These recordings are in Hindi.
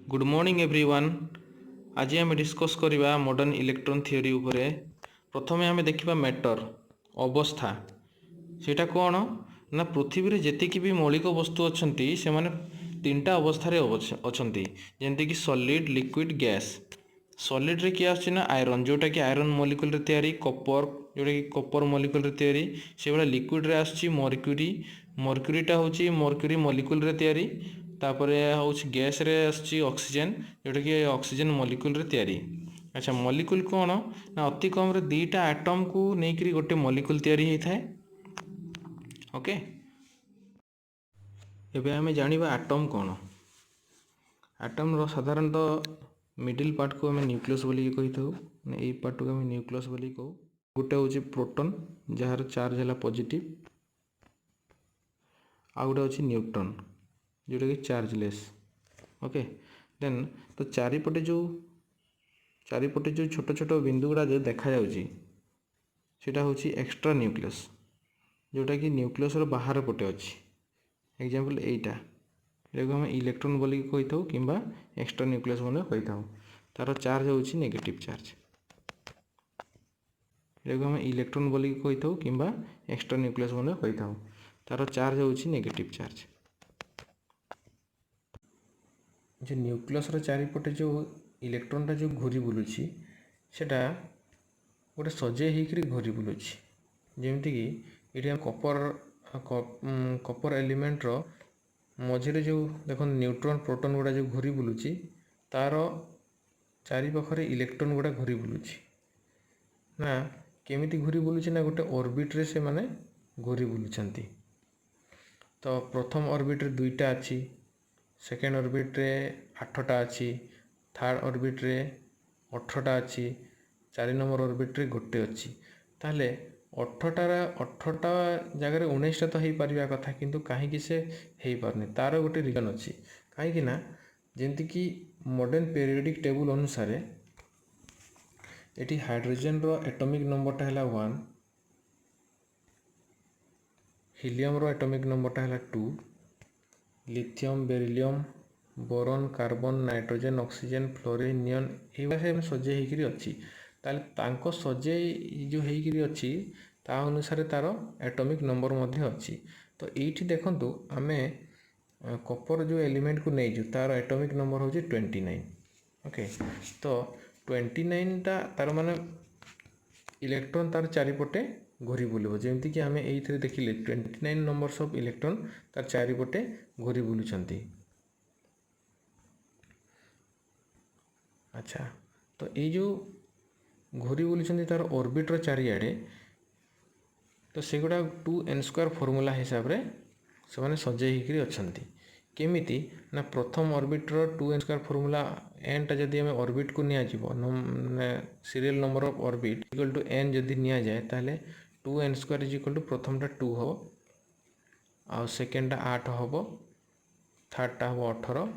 Good morning everyone. आज आम डिस्कस करवा मॉडर्न इलेक्ट्रॉन थ्योरी उपरे। प्रथमे आम देखा मैटर अवस्था सेटा कौन ना पृथ्वी रे जेतिकी भी मौलिक वस्तु अच्छा से माने तीनटा अवस्था अच्छा जमती कि सॉलिड लिक्विड गैस। सॉलिड रे किए आसना आयरन जोटा कि आयरन मॉलिक्यूल रे तैयारी, कॉपर जोटा कि कॉपर मॉलिक्यूल रे तैयारी। से भाया लिक्विड रे आसची मर्क्यूरी, मर्क्यूरीटा होची मर्क्यूरी मॉलिक्यूल रे तैयारी। तापरे होची गैस रे आसची ऑक्सीजन जोटा कि ऑक्सीजन मॉलिक्यूल रे तैयारी। अच्छा मॉलिक्यूल कौन ना अति कम रे दीटा एटम को लेकिन गोटे मॉलिक्यूल तैयारी होता है। ओके एबे आमे जानिबा एटम कौन। एटम रो साधारणतः मिडिल पार्ट को आम न्यूक्लियस बोली कही था। यही पार्ट को आम न्यूक्लियस बोली कहू। गोटे हूँ प्रोटॉन जार चार्ज है पॉजिटिव, आउ गोटे अच्छी न्यूट्रॉन जोटा कि चार्जलेस। ओके देन तो चारिपटे जो छोट छोट बिंदु गुड़ा जो देखा जाटा हूँ एक्स्ट्रा न्यूक्लियस जोटा कि न्यूक्लियस बाहर पटे अच्छी। एग्जांपल एटा आम इलेक्ट्रॉन बोली कही था कि एक्स्ट्रा न्यूक्लियस कही था। तार चार्ज हूँ नेगेटिव चार्ज, आम इलेक्ट्रॉन बोली कही था कि एक्स्ट्रा न्यूक्लियस कही था। तार चार्ज हूँ नेगेटिव चार्ज। जो न्यूक्लियस चारिपटे जो इलेक्ट्रॉनटा जो घूरी बुलूची सेटा गोटे सजे होकर घूरी बुलूची। जमीक ये कपर एलिमेंट्र मझे जो देख न्यूट्रॉन प्रोटॉन गुड़ा जो घूरी बुलूची तार चारिपाखे इलेक्ट्रॉन गुड़ा घूरी बुलूची ना केमिति घूरी बुलूची ना गोटे ऑर्बिट्रे से माने घूरी बुलूचंती। तो प्रथम ऑर्बिट्रे दुईटा अच्छी, सेकेंड ऑर्बिट्रे 8टा अच्छी, थर्ड ऑर्बिट्रे 18टा अच्छी, 4 नंबर ऑर्बिट्रे गोटे अच्छी। ताहले 18टा जगह 19टा तो हो पारिबा कथा किंतु कहीं से हो पारनी तार गोटे रीजन अच्छी। कहीं ना जमती कि मॉडर्न पीरियोडिक टेबल अनुसार ये हाइड्रोजन रो एटॉमिक नंबरटा है 1, हीलियम रो एटॉमिक नंबरटा है 2, lithium beryllium boron carbon nitrogen oxygen fluorine neon ये सजे होकर अच्छी। ताले तांको सजे जो होकर अच्छी ता अनुसार तार एटॉमिक नंबर मध्य अच्छी। तो ये देखंतु आमे कपर जो एलिमेंट को नहीं तार एटॉमिक नंबर हूँ 29। ओके तो 29टा तार माने इलेक्ट्रॉन तार चारिपटे घूरी बुलूब। जमीक कि आम ये देखिले 29 नंबर्स ऑफ इलेक्ट्रॉन तार चारिपटे घूरी बुलूचंती। अच्छा तो ये जो घूरी बुलूचंती तार ऑर्बिट्र चारिआडे तो सेगुड़ा 2n² फॉर्मूला हिसाब रे से माने सजे होकर अच्छंती। केमिति ना प्रथम ऑर्बिट्र 2n² फॉर्मूला n टा जदि हमें ऑर्बिट को निया जीवो serial number of orbit equal to n जदि निया जाए ताले 2n² इज इक्वल टू प्रथम टा 2 हो, आ सेकेंड टा 8 हो, थर्ड टा हो 18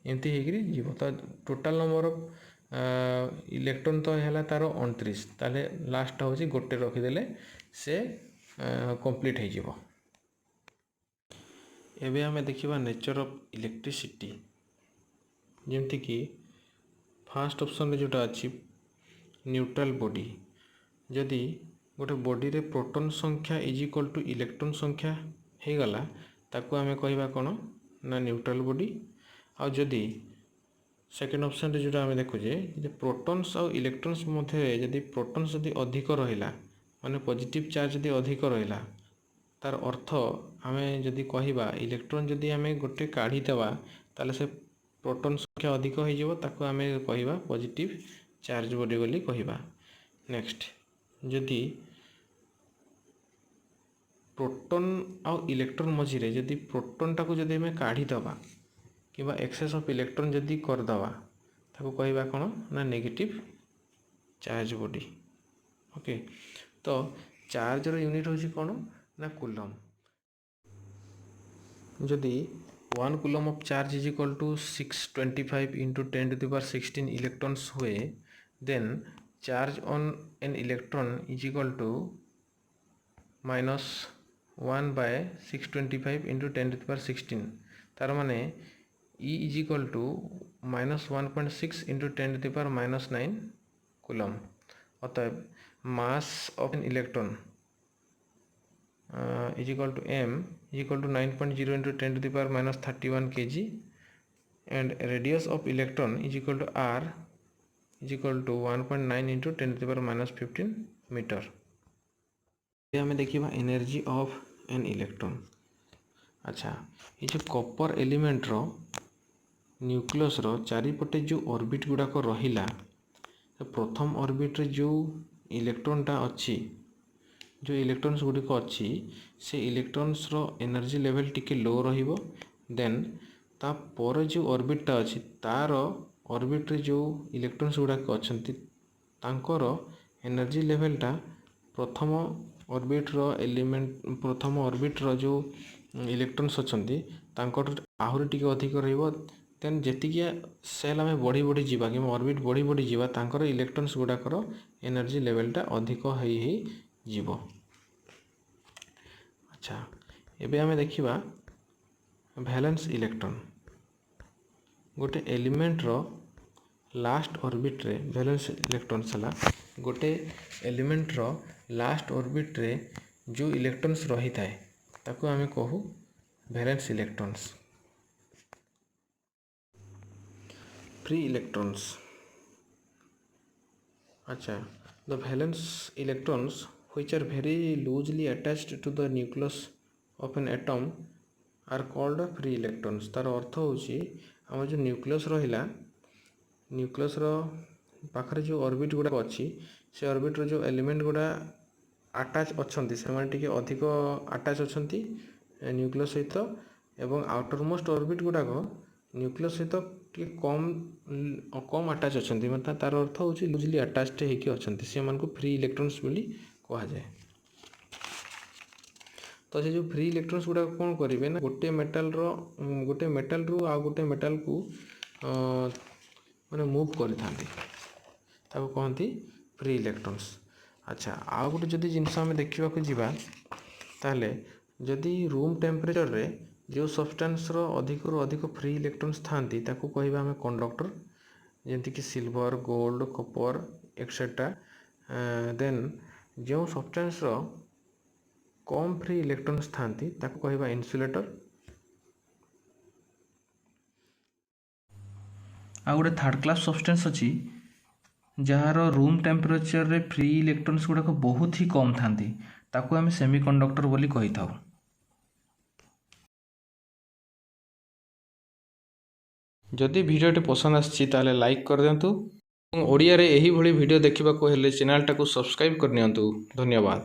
एमती होकर जीव। तो टोटाल नंबर ऑफ इलेक्ट्रॉन तो है तार 29। ताले लास्ट हूँ गोटे रखीदे से कंप्लीट हो। एबे आमे देखिबा नेचर ऑफ इलेक्ट्रिसिटी। जमती कि फास्ट ऑप्शन रे जोटा अच्छी न्यूट्रल बॉडी। जदि गोटे बॉडी रे प्रोटॉन संख्या इज इक्वल टू इलेक्ट्रॉन संख्या हो गला ताकू आमे कहबा कोन ना न्यूट्रल बॉडी। आ जदि सेकेंड ऑप्शन रे जोटा आमे देखुजे जे प्रोटॉन्स और इलेक्ट्रॉन्स मध्य जदि प्रोटॉन्स जदि अधिक रहिला माने पॉजिटिव चार्ज जदि अधिक रहिला तार अर्थ आमे जदि कहिबा इलेक्ट्रॉन जदि आमे गोटे काढ़ी देबा ताले से प्रोटॉन संख्या अधिक हो जिवो ताकू आमे कहिबा पॉजिटिव चार्ज बॉडी बोली कहिबा। नेक्स्ट जदि प्रोटॉन और इलेक्ट्रॉन मझिरे जदि प्रोटॉन टाको जदि आमे काढ़ी देबा किबा एक्सेस ऑफ इलेक्ट्रॉन जदि कर देबा ताकू कहिबा कोन ना नेगेटिव चार्ज बॉडी। ओके तो चार्ज रो यूनिट होची कोन ना कूलम। जदि 1 coulomb of charge is equal to 625 into 10⁻16 electrons हुए then charge on an electron is equal to -1/625 into 10⁻16। तार माने E is equal to -1.6 into 10⁻⁹ coulomb. अतएव mass of an electron is equal to m is equal to 9.0 into 10⁻31 kg and radius of electron is equal to r is equal to 1.9 into 10⁻15 metre. आम देखा एनर्जी ऑफ एन इलेक्ट्रॉन। अच्छा, ये जो कॉपर एलिमेंट रो न्यूक्लियस रो चारिपटे जो ऑर्बिट गुड़ाक रहिला, प्रथम ऑर्बिट रे जो इलेक्ट्रॉनटा अच्छी, जो इलेक्ट्रॉन्स गुड़िक अच्छी से इलेक्ट्रॉन्स रो एनर्जी लेवल टिके लो रहिबो। देन तापर जो ऑर्बिटटा अच्छी तार ऑर्बिट रे जो इलेक्ट्रॉन्स गुड़ाक अच्छी तांकर एनर्जी लेवलटा प्रथम ऑर्बिट रो एलिमेंट प्रथम ऑर्बिट रो जो इलेक्ट्रॉन्स अच्छी तांकर आहुरी टिके अधिक रहिबो। देन जेतिकी सेल आम बढ़ी बढ़ी जीवा कि ऑर्बिट बढ़ी बढ़ी जीवा तांकर इलेक्ट्रॉन्स गुड़ाकर एनर्जी लेवलटा अधिक ही जीवो। अच्छा, एबे आमे देखिबा वैलेंस इलेक्ट्रॉन। गोटे एलिमेंट रो लास्ट ऑर्बिट रे वैलेंस इलेक्ट्रॉन सला गोटे एलिमेंट रो लास्ट ऑर्बिट रे जो इलेक्ट्रॉन्स रही थाए ताको आमे कहू वैलेंस इलेक्ट्रॉन्स। Free electrons. अच्छा, the valence electrons which are very loosely attached to the nucleus of an atom are called free electrons। तार अर्थ होची आम जो न्यूक्लियस रहिला न्यूक्लियस रो पाखरे जो ऑर्बिट गुड़ा अच्छी से ऑर्बिट रो जो एलिमेंट गुड़ा अटैच अच्छी से माने टिके अधिक अटैच अच्छी न्यूक्लियस सहित एवं आउटर मोस्ट ऑर्बिट गुड़ाक न्यूक्लियस सहित टिके कम अटैच अच्छी मतलब तार अर्थ होची लूजली अटैच्ड होकर अच्छी से मानक फ्री इलेक्ट्रॉन्स बोली कह जाए। तो से जो फ्री इलेक्ट्रॉन्स गुड़ा कौन करेंगे ना गोटे मेटाल रू आ गोटे मेटाल को माने मूव करि कहती फ्री इलेक्ट्रॉन्स। अच्छा, आ गोटे जदि जिनस आम देखा जावा ताले जदि रूम टेम्परेचर रे जो सब्सटेंस रो अधिक रु अधिक फ्री इलेक्ट्रॉन्स थांती ताको कहबा आम कंडक्टर, जेमती कि silver, gold, copper etcetera. Then जो सब्सटेंस रो कम फ्री इलेक्ट्रॉन्स थांती ताको कहबा इन्सुलेटर। आ गोटे थर्ड क्लास सब्सटेंस अच्छी जार रूम टेम्परेचर रे फ्री इलेक्ट्रॉन्स गुड़ाक बहुत ही कम थांती ताको आम सेमीकंडक्टर बोली कही थाउ। जदि भिडियोटी पसंद आछि ताले लाइक कर दियंतु। ओडिया रे एही भली वीडियो देखिबाको हेले चैनल टाको सब्सक्राइब कर नियंतु। धन्यवाद।